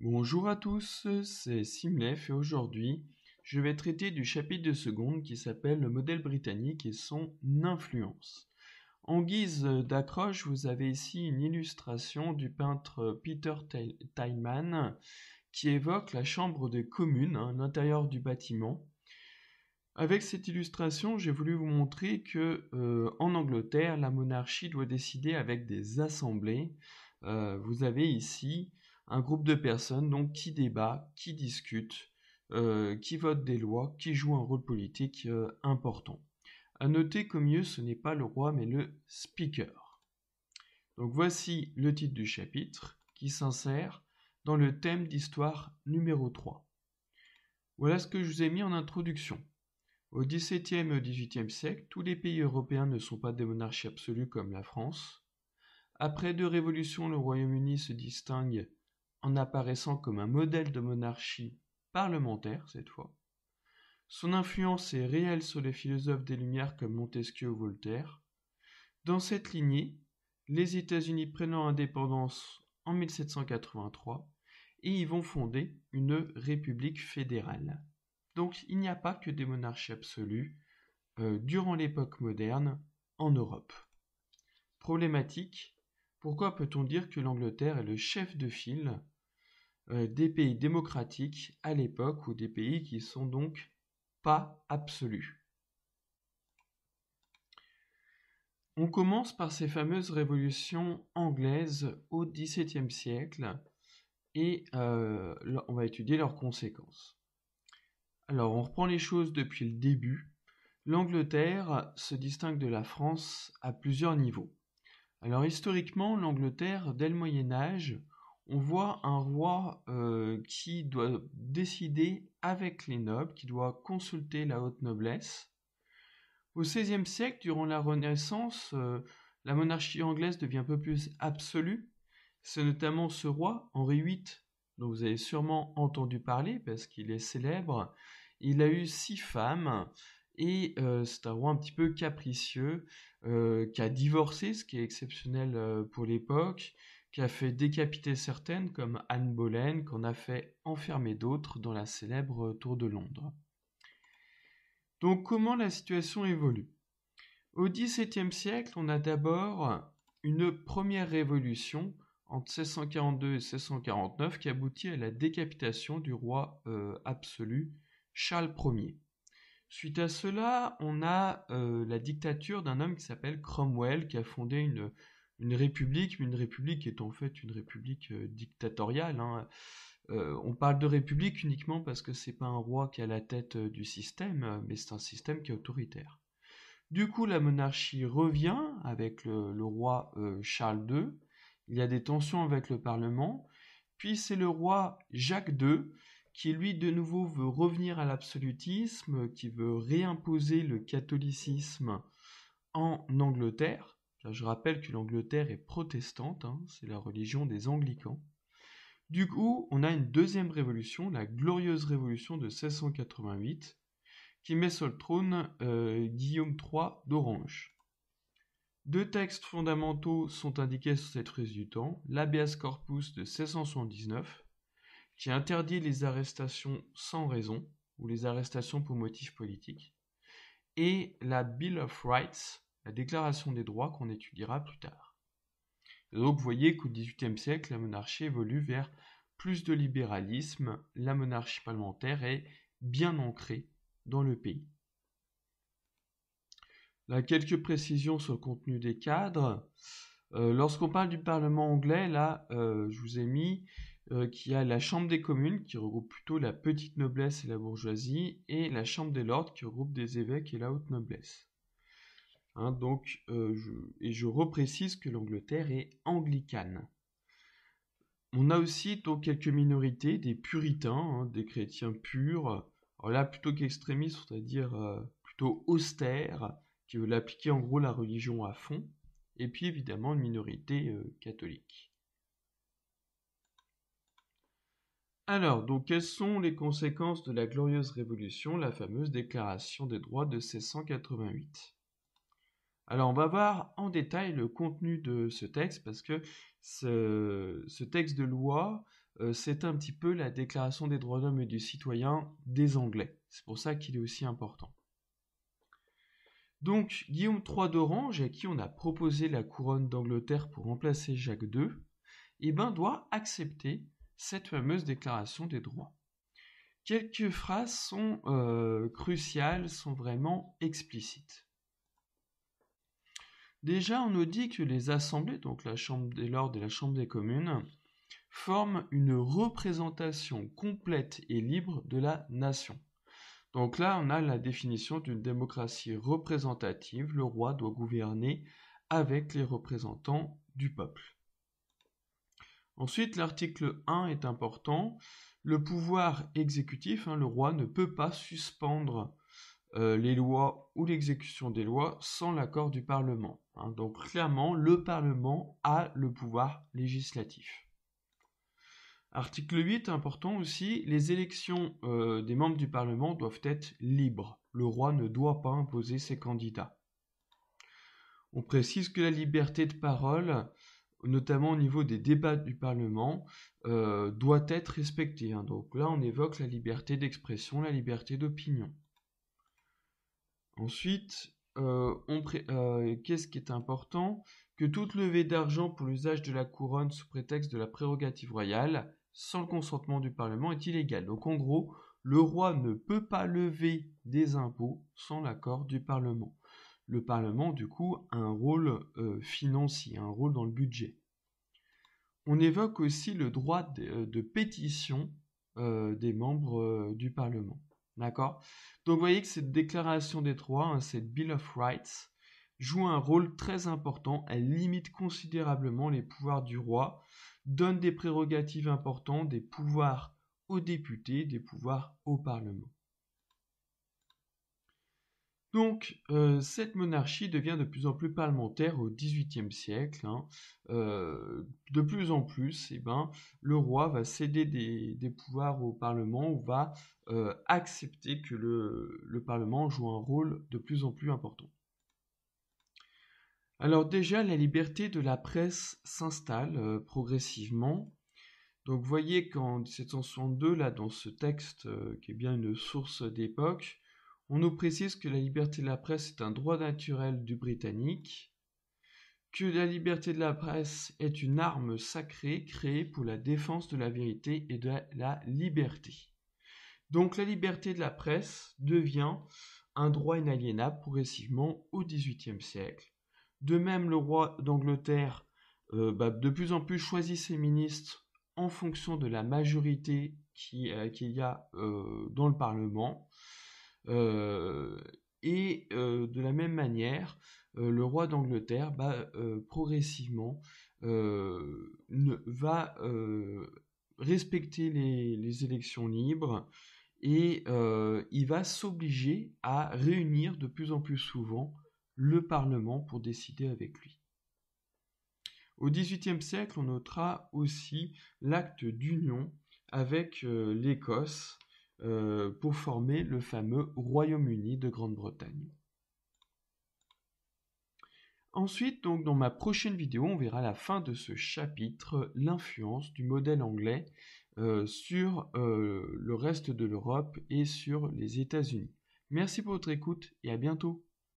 Bonjour à tous, c'est Simlef et aujourd'hui je vais traiter du chapitre de seconde qui s'appelle le modèle britannique et son influence. En guise d'accroche, vous avez ici une illustration du peintre Peter Tilman qui évoque la chambre des communes, l'intérieur du bâtiment. Avec cette illustration, j'ai voulu vous montrer que en Angleterre, la monarchie doit décider avec des assemblées. Vous avez ici un groupe de personnes donc qui débat, qui discute, qui vote des lois, qui joue un rôle politique important. À noter qu'au mieux, ce n'est pas le roi, mais le speaker. Donc voici le titre du chapitre qui s'insère dans le thème d'histoire numéro 3. Voilà ce que je vous ai mis en introduction. Au XVIIe et au XVIIIe siècle, tous les pays européens ne sont pas des monarchies absolues comme la France. Après deux révolutions, le Royaume-Uni se distingue en apparaissant comme un modèle de monarchie parlementaire cette fois. Son influence est réelle sur les philosophes des Lumières comme Montesquieu ou Voltaire. Dans cette lignée, les États-Unis prennent leur indépendance en 1783 et y vont fonder une république fédérale. Donc il n'y a pas que des monarchies absolues durant l'époque moderne en Europe. Problématique, pourquoi peut-on dire que l'Angleterre est le chef de file des pays démocratiques à l'époque ou des pays qui sont donc pas absolus? On commence par ces fameuses révolutions anglaises au XVIIe siècle et on va étudier leurs conséquences. Alors, on reprend les choses depuis le début. L'Angleterre se distingue de la France à plusieurs niveaux. Alors, historiquement, l'Angleterre, dès le Moyen-Âge, on voit un roi qui doit décider avec les nobles, qui doit consulter la haute noblesse. Au XVIe siècle, durant la Renaissance, la monarchie anglaise devient un peu plus absolue. C'est notamment ce roi, Henri VIII, dont vous avez sûrement entendu parler parce qu'il est célèbre. Il a eu 6 femmes et c'est un roi un petit peu capricieux qui a divorcé, ce qui est exceptionnel pour l'époque, qui a fait décapiter certaines comme Anne Boleyn, qu'on a fait enfermer d'autres dans la célèbre Tour de Londres. Donc comment la situation évolue? Au XVIIe siècle, on a d'abord une première révolution entre 1642 et 1649 qui aboutit à la décapitation du roi absolu Charles Ier. Suite à cela, on a la dictature d'un homme qui s'appelle Cromwell, qui a fondé une république, mais une république qui est en fait une république dictatoriale. On parle de république uniquement parce que c'est pas un roi qui est à la tête du système, mais c'est un système qui est autoritaire. Du coup, la monarchie revient avec le roi Charles II. Il y a des tensions avec le Parlement. Puis c'est le roi Jacques II qui, lui, de nouveau veut revenir à l'absolutisme, qui veut réimposer le catholicisme en Angleterre. Là, je rappelle que l'Angleterre est protestante, c'est la religion des anglicans. Du coup, on a une deuxième révolution, la glorieuse révolution de 1688, qui met sur le trône Guillaume III d'Orange. Deux textes fondamentaux sont indiqués sur cette frise du temps, l'Habeas Corpus de 1679, qui interdit les arrestations sans raison, ou les arrestations pour motifs politiques, et la Bill of Rights, la Déclaration des droits qu'on étudiera plus tard. Et donc vous voyez qu'au XVIIIe siècle, la monarchie évolue vers plus de libéralisme, la monarchie parlementaire est bien ancrée dans le pays. Là, quelques précisions sur le contenu des cadres. Lorsqu'on parle du Parlement anglais, là, je vous ai mis qu'il y a la Chambre des communes qui regroupe plutôt la petite noblesse et la bourgeoisie, et la Chambre des lords qui regroupe des évêques et la haute noblesse. Je reprécise que l'Angleterre est anglicane. On a aussi donc quelques minorités, des puritains, des chrétiens purs, alors là plutôt qu'extrémistes, c'est-à-dire plutôt austères, qui veulent appliquer en gros la religion à fond, et puis évidemment une minorité catholique. Alors, donc quelles sont les conséquences de la glorieuse révolution, la fameuse déclaration des droits de 1688? Alors on va voir en détail le contenu de ce texte, parce que ce texte de loi c'est un petit peu la Déclaration des droits de l'homme et du citoyen des Anglais. C'est pour ça qu'il est aussi important. Donc, Guillaume III d'Orange, à qui on a proposé la couronne d'Angleterre pour remplacer Jacques II, doit accepter cette fameuse Déclaration des droits. Quelques phrases sont cruciales, sont vraiment explicites. Déjà, on nous dit que les assemblées, donc la Chambre des Lords et la Chambre des communes, forment une représentation complète et libre de la nation. Donc là, on a la définition d'une démocratie représentative. Le roi doit gouverner avec les représentants du peuple. Ensuite, l'article 1 est important. Le pouvoir exécutif, le roi ne peut pas suspendre les lois ou l'exécution des lois sans l'accord du Parlement. Donc clairement, le Parlement a le pouvoir législatif. Article 8, important aussi, les élections des membres du Parlement doivent être libres. Le roi ne doit pas imposer ses candidats. On précise que la liberté de parole, notamment au niveau des débats du Parlement, doit être respectée. Donc là, on évoque la liberté d'expression, la liberté d'opinion. Ensuite, qu'est-ce qui est important? Que toute levée d'argent pour l'usage de la couronne sous prétexte de la prérogative royale, sans le consentement du Parlement, est illégale. Donc en gros, le roi ne peut pas lever des impôts sans l'accord du Parlement. Le Parlement, du coup, a un rôle financier, un rôle dans le budget. On évoque aussi le droit de pétition des membres du Parlement. D'accord? Donc vous voyez que cette déclaration des droits, cette Bill of Rights, joue un rôle très important. Elle limite considérablement les pouvoirs du roi, donne des prérogatives importantes, des pouvoirs aux députés, des pouvoirs au Parlement. Donc, cette monarchie devient de plus en plus parlementaire au XVIIIe siècle. De plus en plus, le roi va céder des pouvoirs au Parlement ou va accepter que le Parlement joue un rôle de plus en plus important. Alors déjà, la liberté de la presse s'installe progressivement. Donc vous voyez qu'en 1762, là, dans ce texte qui est bien une source d'époque, on nous précise que la liberté de la presse est un droit naturel du Britannique, que la liberté de la presse est une arme sacrée créée pour la défense de la vérité et de la liberté. Donc la liberté de la presse devient un droit inaliénable progressivement au XVIIIe siècle. De même, le roi d'Angleterre de plus en plus choisit ses ministres en fonction de la majorité qu'il y a dans le Parlement. De la même manière, le roi d'Angleterre progressivement va respecter les élections libres et il va s'obliger à réunir de plus en plus souvent le Parlement pour décider avec lui. Au XVIIIe siècle, on notera aussi l'acte d'union avec l'Écosse pour former le fameux Royaume-Uni de Grande-Bretagne. Ensuite, donc, dans ma prochaine vidéo, on verra à la fin de ce chapitre l'influence du modèle anglais sur le reste de l'Europe et sur les États-Unis. Merci pour votre écoute et à bientôt.